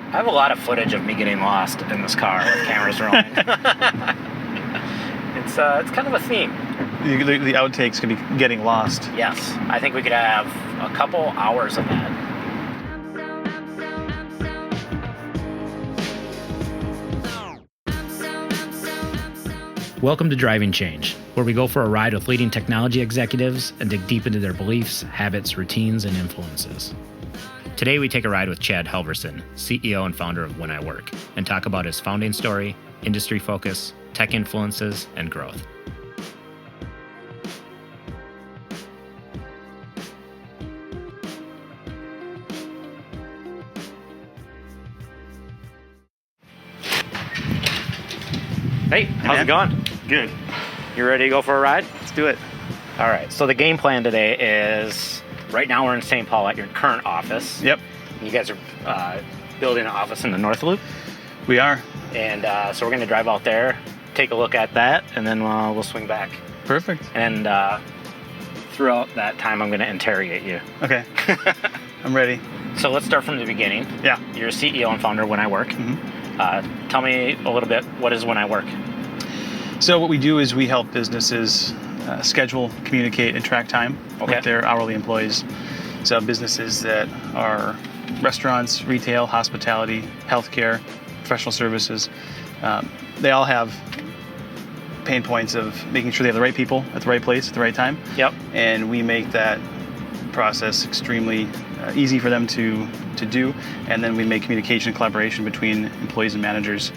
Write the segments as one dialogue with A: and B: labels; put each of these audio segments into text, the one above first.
A: I have a lot of footage of me getting lost in this car with cameras rolling. It's kind of a theme.
B: The outtakes could be getting lost.
A: Yes, I think we could have a couple hours of that. Welcome to Driving Change, where we go for a ride with leading technology executives and dig deep into their beliefs, habits, routines, and influences. Today we take a ride with Chad Halvorson, CEO and founder of When I Work, and talk about his founding story, industry focus, tech influences, and growth. Hey, how's it going?
B: Good.
A: You ready to go for a ride?
B: Let's do it.
A: All right, so the game plan today is, right now we're in St. Paul at your current office.
B: Yep.
A: You guys are building an office in the North Loop.
B: We are.
A: And so we're going to drive out there, take a look at that, and then we'll swing back.
B: Perfect.
A: And throughout that time, I'm going to interrogate you.
B: Okay. I'm ready.
A: So let's start from the beginning.
B: Yeah.
A: You're CEO and founder of When I Work.
B: Mm-hmm.
A: Tell me a little bit, what is When I Work?
B: So what we do is we help businesses schedule, communicate, and track time with their hourly employees. So businesses that are restaurants, retail, hospitality, healthcare, professional services, they all have pain points of making sure they have the right people at the right place at the right time.
A: Yep. And
B: we make that process extremely easy for them to do, and then we make communication and collaboration between employees and managers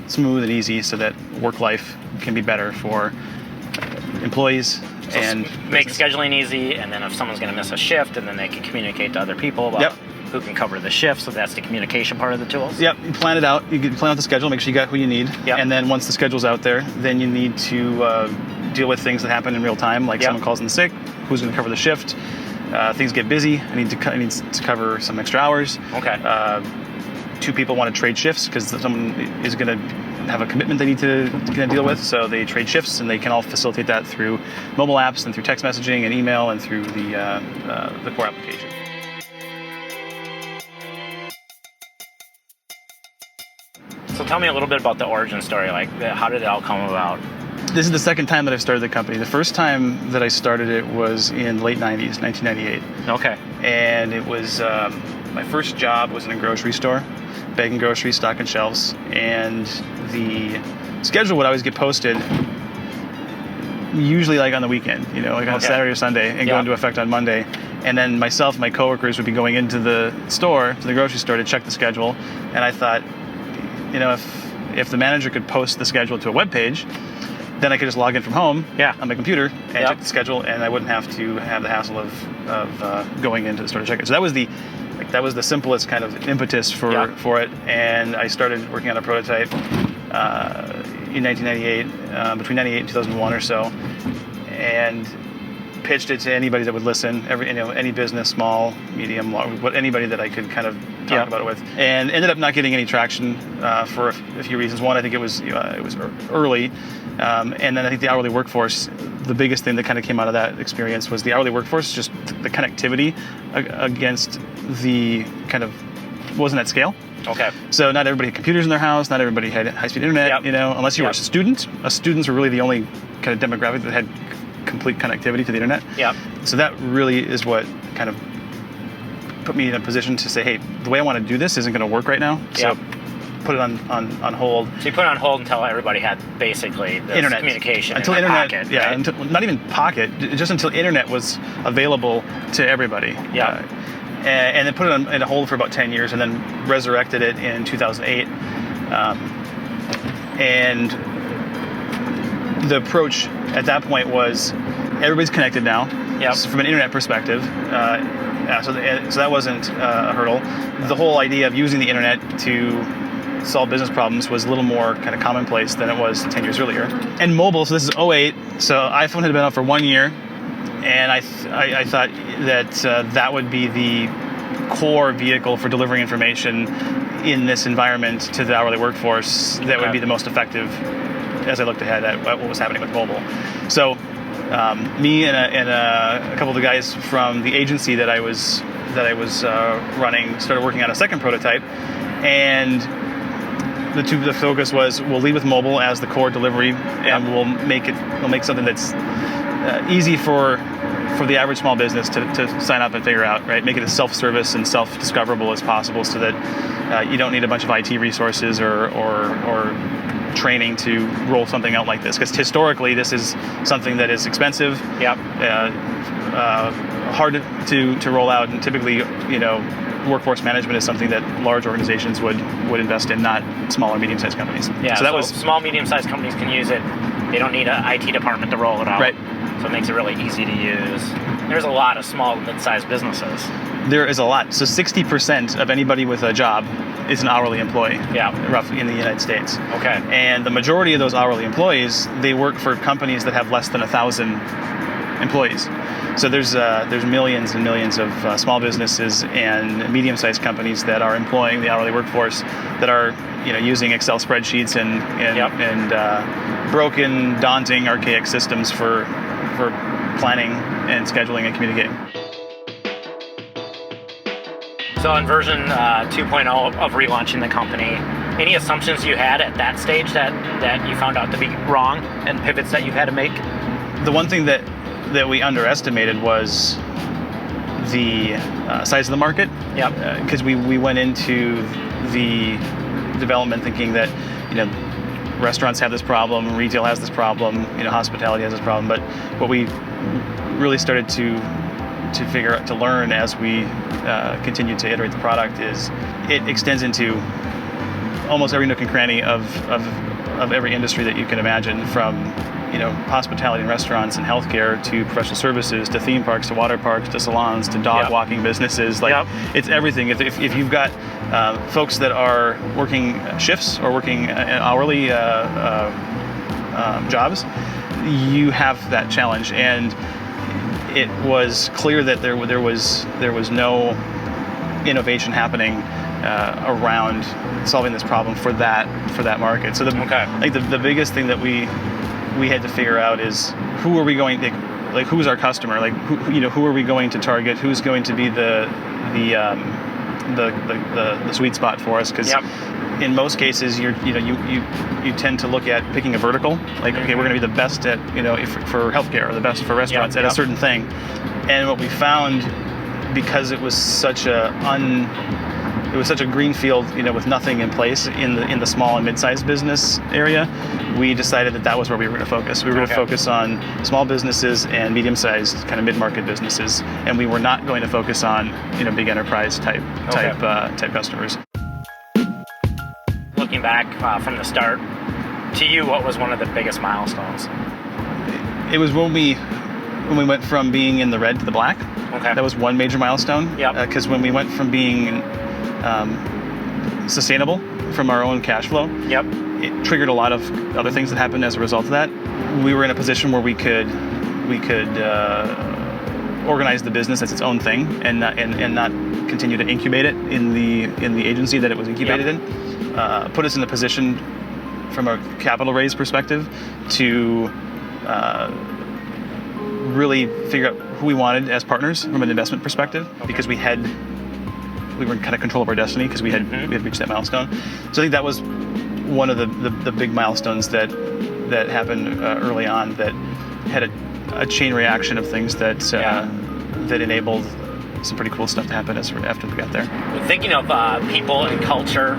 B: smooth and easy so that work life can be better for employees and
A: make scheduling easy, and then if someone's going to miss a shift, and then they can communicate to other people about who can cover the shift. So that's the communication part of the tools.
B: Yep, you plan it out. You can plan out the schedule, make sure you got who you need.
A: Yep.
B: And then once the schedule's out there, then you need to deal with things that happen in real time, like someone calls in sick, who's going to cover the shift. Things get busy. I need to cover some extra hours.
A: Okay.
B: Two people want to trade shifts because someone is going to have a commitment they need to deal with, so they trade shifts, and they can all facilitate that through mobile apps and through text messaging and email and through the core application.
A: So tell me a little bit about the origin story. Like, how did it all come about?
B: This is the second time that I've started the company. The first time that I started it was in the late 90s, 1998.
A: Okay.
B: And it was, my first job was in a grocery store, bagging groceries, stocking shelves, and the schedule would always get posted usually like on the weekend, like on a Saturday or Sunday, and go into effect on Monday. And then myself and my coworkers would be going into the store, to the grocery store, to check the schedule. And I thought, if the manager could post the schedule to a web page, then I could just log in from home on my computer and check the schedule, and I wouldn't have to have the hassle of going into the store to check it. So that was the simplest kind of impetus for it. And I started working on a prototype in 1998, between 98 and 2001 or so, and pitched it to anybody that would listen, any business, small, medium, large, anybody that I could kind of talk about it with, and ended up not getting any traction for a few reasons. One, I think it was early, and then I think the hourly workforce, the biggest thing that kind of came out of that experience was the hourly workforce, just the connectivity against the kind of wasn't at scale.
A: Okay.
B: So not everybody had computers in their house, not everybody had high-speed internet, unless you were a student. Students were really the only kind of demographic that had complete connectivity to the internet.
A: Yeah.
B: So that really is what kind of put me in a position to say, hey, the way I want to do this isn't going to work right now. So put it on hold.
A: So you put it on hold until everybody had basically the internet communication
B: until
A: in
B: internet,
A: pocket,
B: right?
A: Until,
B: not even pocket, just until internet was available to everybody.
A: Yeah.
B: And then put it on hold for about 10 years, and then resurrected it in 2008. And the approach at that point was everybody's connected now. From an internet perspective. So that wasn't a hurdle. The whole idea of using the internet to solve business problems was a little more kind of commonplace than it was 10 years earlier. And mobile, so this is 2008, so iPhone had been out for 1 year, and I thought that that would be the core vehicle for delivering information in this environment to the hourly workforce that would be the most effective as I looked ahead at what was happening with mobile. So me and a couple of the guys from the agency that I was I was running started working on a second prototype, and the focus was we'll lead with mobile as the core delivery, and we'll make something that's easy for the average small business to sign up and figure out, right? Make it as self-service and self-discoverable as possible, so that you don't need a bunch of IT resources or training to roll something out like this. Because historically, this is something that is expensive, hard to roll out, and typically, workforce management is something that large organizations would invest in, not small or medium-sized companies.
A: Yeah, so small, medium-sized companies can use it. They don't need an IT department to roll it out.
B: Right.
A: So it makes it really easy to use. There's a lot of small, mid-sized businesses.
B: There is a lot. So 60% of anybody with a job is an hourly employee, roughly, in the United States.
A: Okay.
B: And the majority of those hourly employees, they work for companies that have less than 1,000 employees. So there's millions and millions of small businesses and medium-sized companies that are employing the hourly workforce that are using Excel spreadsheets and broken, daunting, archaic systems for planning and scheduling and communicating.
A: So in version 2.0 of relaunching the company, any assumptions you had at that stage that you found out to be wrong, and pivots that you've had to make?
B: The one thing that we underestimated was the size of the market.
A: Yep.
B: Because we went into the development thinking that restaurants have this problem, retail has this problem, hospitality has this problem. But what we really started to figure out, to learn as we continued to iterate the product, is it extends into almost every nook and cranny of every industry that you can imagine, from hospitality and restaurants and healthcare to professional services to theme parks to water parks to salons to dog walking businesses. It's everything. If you've got folks that are working shifts or working hourly jobs, you have that challenge. And it was clear that there was no innovation happening around solving this problem for that market. So the biggest thing that we had to figure out is who are we going to, who's our customer, who are we going to target, who's going to be the sweet spot for us, because in most cases you tend to look at picking a vertical, okay, we're going to be the best at for healthcare, or the best for restaurants at a certain thing. And what we found, because it was such a green field, with nothing in place in the small and mid-sized business area, we decided that was where we were going to focus. We were going to focus on small businesses and medium-sized, kind of mid-market businesses, and we were not going to focus on big enterprise type customers.
A: Looking back from the start, to you, what was one of the biggest milestones?
B: It was when we went from being in the red to the black. Okay. That was one major milestone. Because when we went from being sustainable from our own cash flow, it triggered a lot of other things that happened as a result of that. We were in a position where we could organize the business as its own thing and not continue to incubate it in the agency that it was incubated in. Put us in the position from a capital raise perspective to really figure out who we wanted as partners from an investment perspective, because we were in kind of control of our destiny, because we had reached that milestone. So I think that was one of the big milestones that happened early on, that had a chain reaction of things that enabled some pretty cool stuff to happen after we got there.
A: Thinking of people and culture,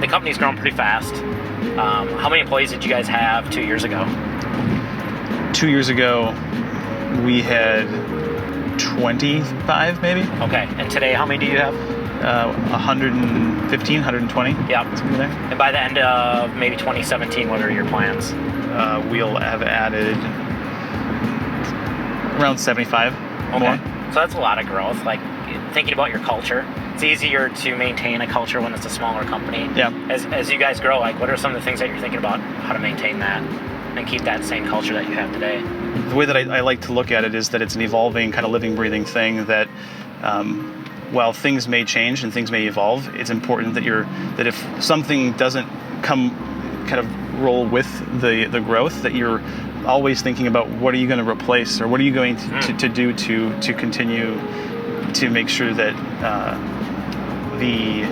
A: the company's grown pretty fast. How many employees did you guys have 2 years ago?
B: 2 years ago, we had 25 maybe.
A: Okay, and today how many do you have?
B: 115, 120.
A: Yeah. Something there. And by the end of maybe 2017, what are your plans?
B: We'll have added around 75 more.
A: So that's a lot of growth. Thinking about your culture, it's easier to maintain a culture when it's a smaller company.
B: Yeah.
A: As you guys grow, what are some of the things that you're thinking about how to maintain that and keep that same culture that you have today?
B: The way that I like to look at it is that it's an evolving, kind of living, breathing thing that while things may change and things may evolve, it's important that if something doesn't roll with the growth, that you're always thinking about what are you going to replace, or what are you going to do to continue to make sure that the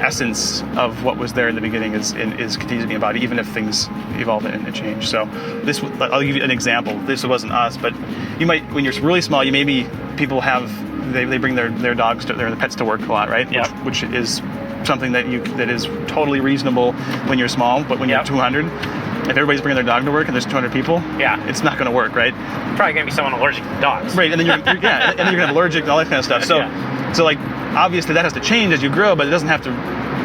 B: essence of what was there in the beginning is continues to be embodied, even if things evolve and change. So I'll give you an example. This wasn't us, but you might, when you're really small, people they bring their dogs, their pets to work a lot, right?
A: Yep.
B: Which is something that is totally reasonable when you're small, but when you're 200, if everybody's bringing their dog to work and there's 200 people, it's not going to work, right?
A: Probably going to be someone allergic to dogs.
B: Right, and then you're and then you're going to have allergic and all that kind of stuff. So like, obviously that has to change as you grow, but it doesn't have to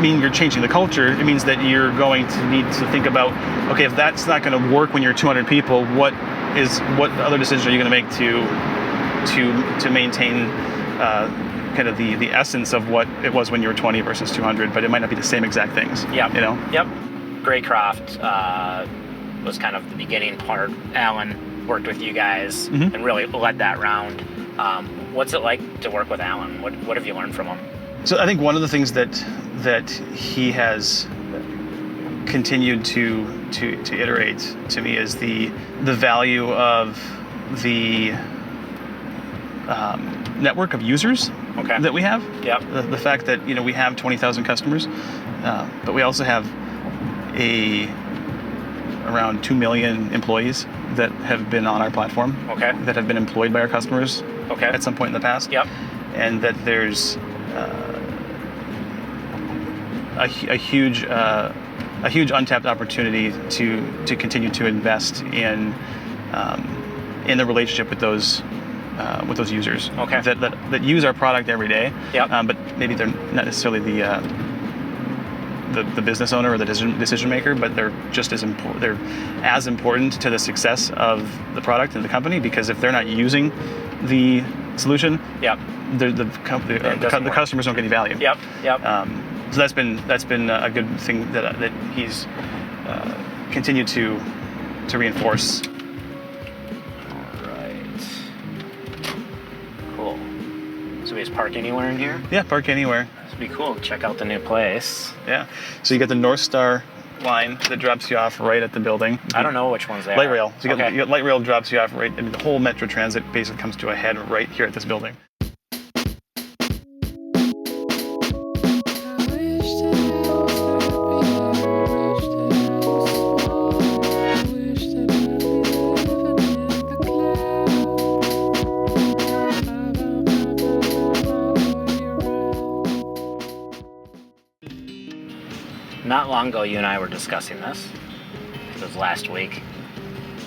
B: mean you're changing the culture. It means that you're going to need to think about, okay, if that's not going to work when you're 200 people, what other decisions are you going to make to maintain kind of the essence of what it was when you were 20 versus 200, but it might not be the same exact things.
A: Yeah.
B: You know?
A: Yep. Graycroft was kind of the beginning part. Alan worked with you guys and really led that round. What's it like to work with Alan? What have you learned from him?
B: So I think one of the things that he has continued to iterate to me is the value of the network of users that we have. Yep. The fact that we have 20,000 customers, but we also have around 2 million employees that have been on our platform. That have been employed by our customers. At some point in the past. Yep. And that there's a huge untapped opportunity to continue to invest in the relationship with those users that use our product every day. Yep. But maybe they're not necessarily the business owner or the decision maker, but they're just as important. They're as important to the success of the product and the company, because if they're not using the solution, the customers don't get any value. Yep. Yep. So that's been a good thing that he's continued to reinforce.
A: All right. Cool. So we just park anywhere in here?
B: Yeah, park anywhere.
A: This would be cool. Check out the new place.
B: Yeah. So you got the North Star line that drops you off right at the building.
A: I don't know which ones they are.
B: Light rail. So you got light rail drops you off right. I mean, the whole Metro Transit basically comes to a head right here at this building.
A: Not long ago, you and I were discussing this. It was last week.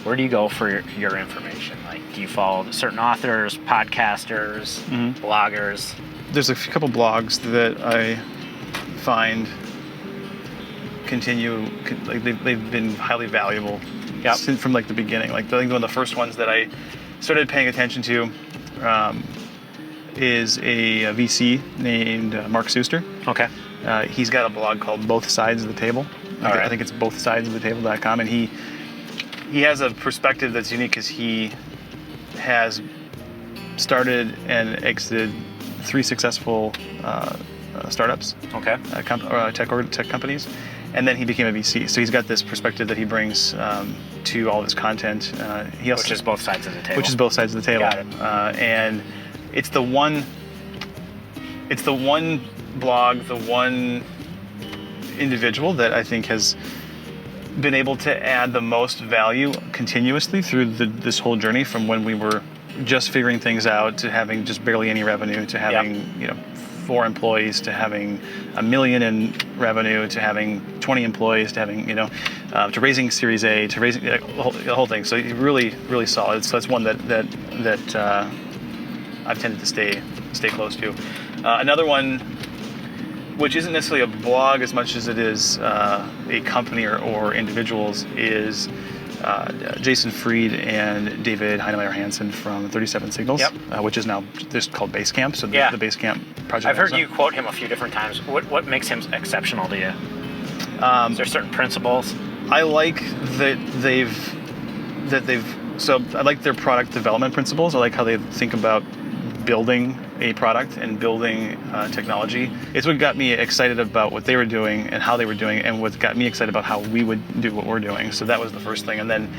A: Where do you go for your information? Like, do you follow certain authors, podcasters, bloggers?
B: There's a couple blogs that I find they've been highly valuable from like the beginning. Like, I think one of the first ones that I started paying attention to is a VC named Mark Suster. He's got a blog called Both Sides of the Table. I think it's bothsidesoftheTable.com, and he has a perspective that's unique because he has started and exited 3 successful startups, tech companies, and then he became a VC. So he's got this perspective that he brings to all of his content.
A: Which is both sides of the table.
B: Which is both sides of the table.
A: Got it.
B: And it's the one blog, the one individual that I think has been able to add the most value continuously through this whole journey, from when we were just figuring things out to having just barely any revenue, to having 4 employees, to having $1 million in revenue, to having 20 employees, to having to raising Series A, to raising the whole thing. So really, really solid. So that's one that I've tended to stay close to. Another one, which isn't necessarily a blog as much as it is a company or individuals, is Jason Fried and David Heinemeier Hansen from 37 Signals, which is now just called Basecamp. So the Basecamp project.
A: I've heard you quote him a few different times. What makes him exceptional to you? Is there certain principles?
B: I like that they've. So I like their product development principles. I like how they think about building a product and building technology. It's what got me excited about what they were doing and how they were doing it, and what got me excited about how we would do what we're doing. So that was the first thing. And then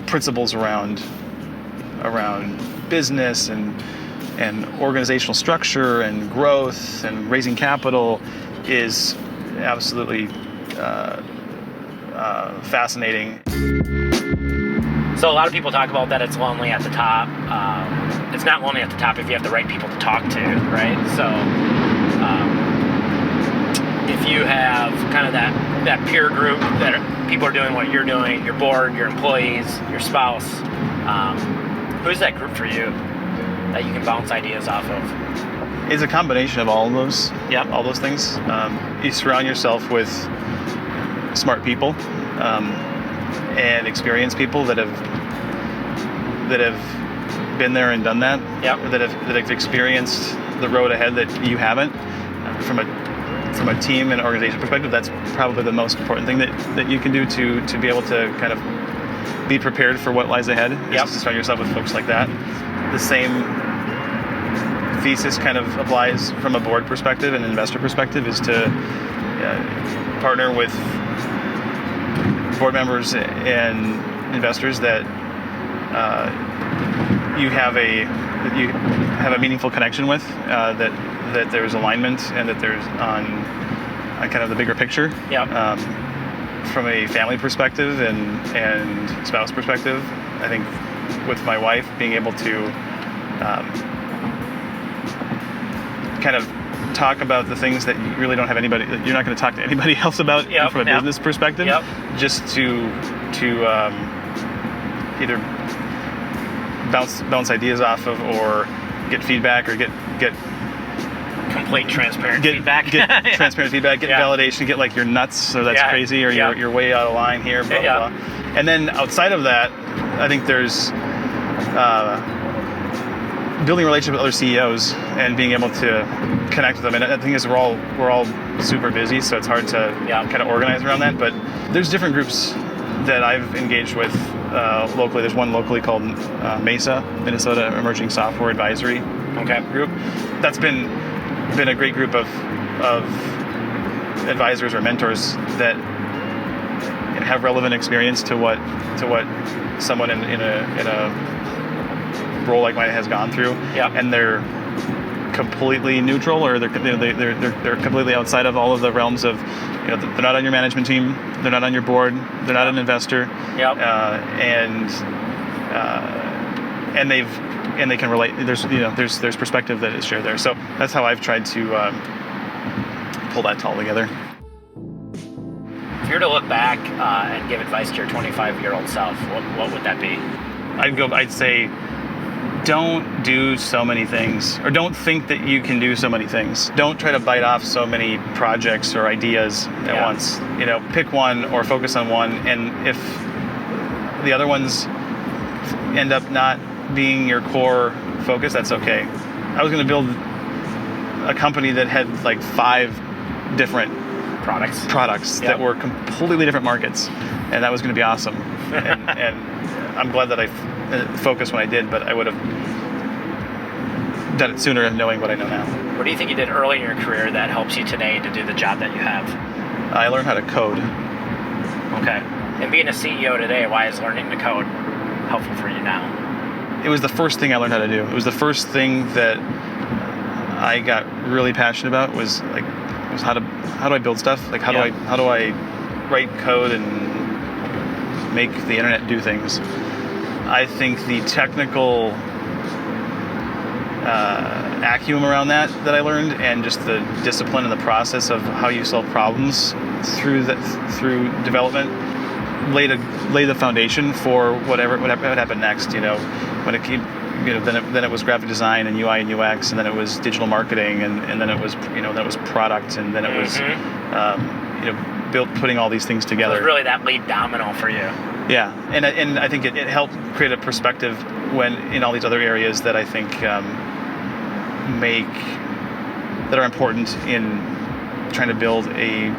B: principles around business and and organizational structure and growth and raising capital is absolutely fascinating.
A: So a lot of people talk about that it's lonely at the top. It's not lonely at the top if you have the right people to talk to, right? So if you have kind of that peer group that people are doing what you're doing, your board, your employees, your spouse, who's that group for you that you can bounce ideas off of?
B: It's a combination of all of those.
A: Yep.
B: All those things. You surround yourself with smart people and experienced people that have been there and done that.
A: Yep.
B: That have experienced the road ahead that you haven't. From a team and organization perspective, that's probably the most important thing that you can do to be able to kind of be prepared for what lies ahead.
A: Yep.
B: Is to surround yourself with folks like that. The same thesis kind of applies from a board perspective and investor perspective, is to partner with board members and investors that you have a meaningful connection with, that there's alignment and that there's on kind of the bigger picture.
A: Yeah.
B: From a family perspective and spouse perspective, I think with my wife being able to kind of talk about the things that you really don't have anybody, that you're not going to talk to anybody else about.
A: Yep.
B: From a business perspective.
A: Yep.
B: Just to either bounce ideas off of, or get feedback, or get
A: complete transparent feedback.
B: Get transparent feedback, get validation, get like, you're nuts, so that's crazy, or you're way out of line here, blah, blah, blah. And then outside of that, I think there's building relationships with other CEOs and being able to connect with them. And I think is we're all super busy, so it's hard to kind of organize around that. But there's different groups that I've engaged with locally. There's one locally called MESA, Minnesota Emerging Software Advisory Group. That's been a great group of advisors or mentors that have relevant experience to what someone in a role like mine has gone through. And they're completely neutral, or they're completely outside of all of the realms of, they're not on your management team, they're not on your board, they're not an investor. And they can relate. There's perspective that is shared there. So that's how I've tried to pull that all together.
A: If you were to look back and give advice to your 25-year-old self, what would that be?
B: I'd say, don't do so many things, or don't think that you can do so many things. Don't try to bite off so many projects or ideas at once. Pick one or focus on one, and if the other ones end up not being your core focus, that's okay. I was going to build a company that had like 5 different products that were completely different markets, and that was going to be awesome. and I'm glad that I focused when I did, but I would have done it sooner, knowing what I know now.
A: What do you think you did early in your career that helps you today to do the job that you have?
B: I learned how to code.
A: Okay. And being a CEO today, why is learning to code helpful for you now?
B: It was the first thing I learned how to do. It was the first thing that I got really passionate about, was how do I build stuff? Like how do I write code and make the internet do things? I think the technical acumen around that I learned, and just the discipline and the process of how you solve problems through development, lay the foundation for whatever would happen next. When it came, then it was graphic design and UI and UX, and then it was digital marketing, and then it was then it was product, and then it was putting all these things together.
A: So it was really that lead domino for you.
B: Yeah, and I think it helped create a perspective when in all these other areas that I think that are important in trying to build a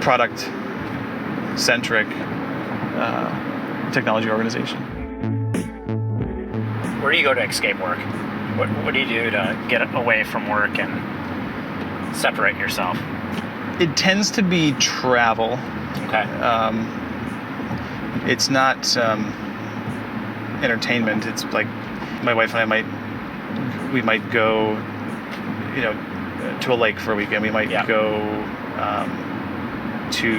B: product-centric technology organization.
A: Where do you go to escape work? What do you do to get away from work and separate yourself?
B: It tends to be travel.
A: Okay.
B: It's not entertainment. It's like my wife and I might go, to a lake for a weekend. We might go to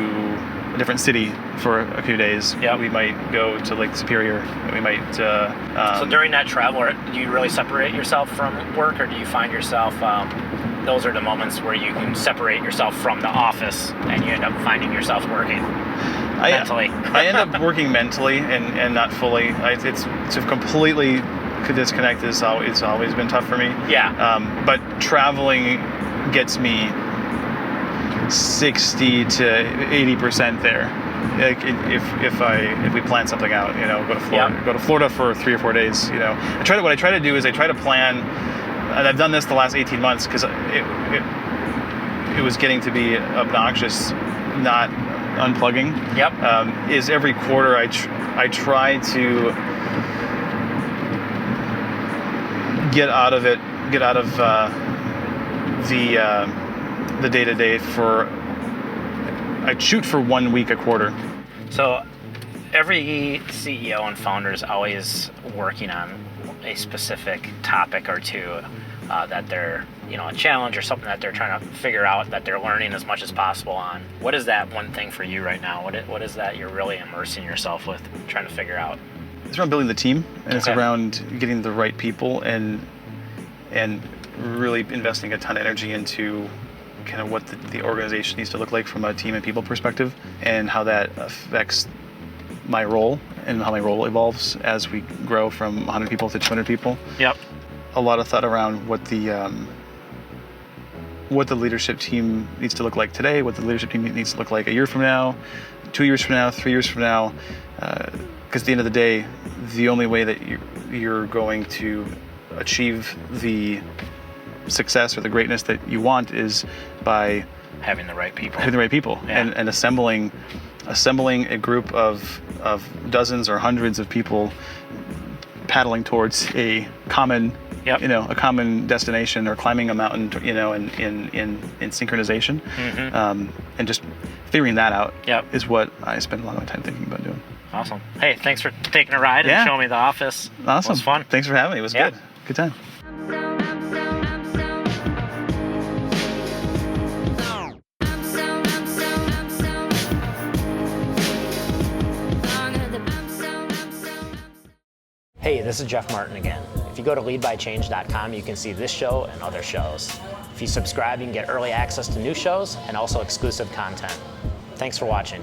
B: a different city for a few days.
A: Yep.
B: We might go to Lake Superior. We might.
A: So during that travel, do you really separate yourself from work, or do you find yourself? Those are the moments where you can separate yourself from the office, and you end up finding yourself working mentally.
B: I end up working mentally and not fully. It's to completely disconnect is it's always been tough for me.
A: Yeah.
B: But traveling gets me 60 to 80% there. Like if we plan something out, go to Florida for 3 or 4 days. What I try to do is I try to plan, and I've done this the last 18 months because it was getting to be obnoxious, not unplugging.
A: Yep.
B: Is every quarter I try to get out of the day-to-day I shoot for 1 week a quarter.
A: So every CEO and founder is always working on a specific topic or two that they're, a challenge or something that they're trying to figure out, that they're learning as much as possible on. What is that one thing for you right now? What is that you're really immersing yourself with, trying to figure out?
B: It's around building the team, and it's around getting the right people and really investing a ton of energy into kind of what the organization needs to look like from a team and people perspective, and how that affects my role and how my role evolves as we grow from 100 people to 200 people.
A: Yep.
B: A lot of thought around what the leadership team needs to look like today, what the leadership team needs to look like a year from now, 2 years from now, 3 years from now. Because at the end of the day, the only way that you're going to achieve the success or the greatness that you want is by
A: having the right people.
B: Yeah. And assembling a group of dozens or hundreds of people paddling towards a common a common destination, or climbing a mountain, in synchronization.
A: Mm-hmm.
B: And just figuring that out is what I spend a lot of my time thinking about doing.
A: Awesome. Hey, thanks for taking a ride and showing me the office.
B: Awesome.
A: It was fun.
B: Thanks for having me. It was good. Good time.
A: Hey, this is Jeff Martin again. If you go to leadbychange.com, you can see this show and other shows. If you subscribe, you can get early access to new shows and also exclusive content. Thanks for watching.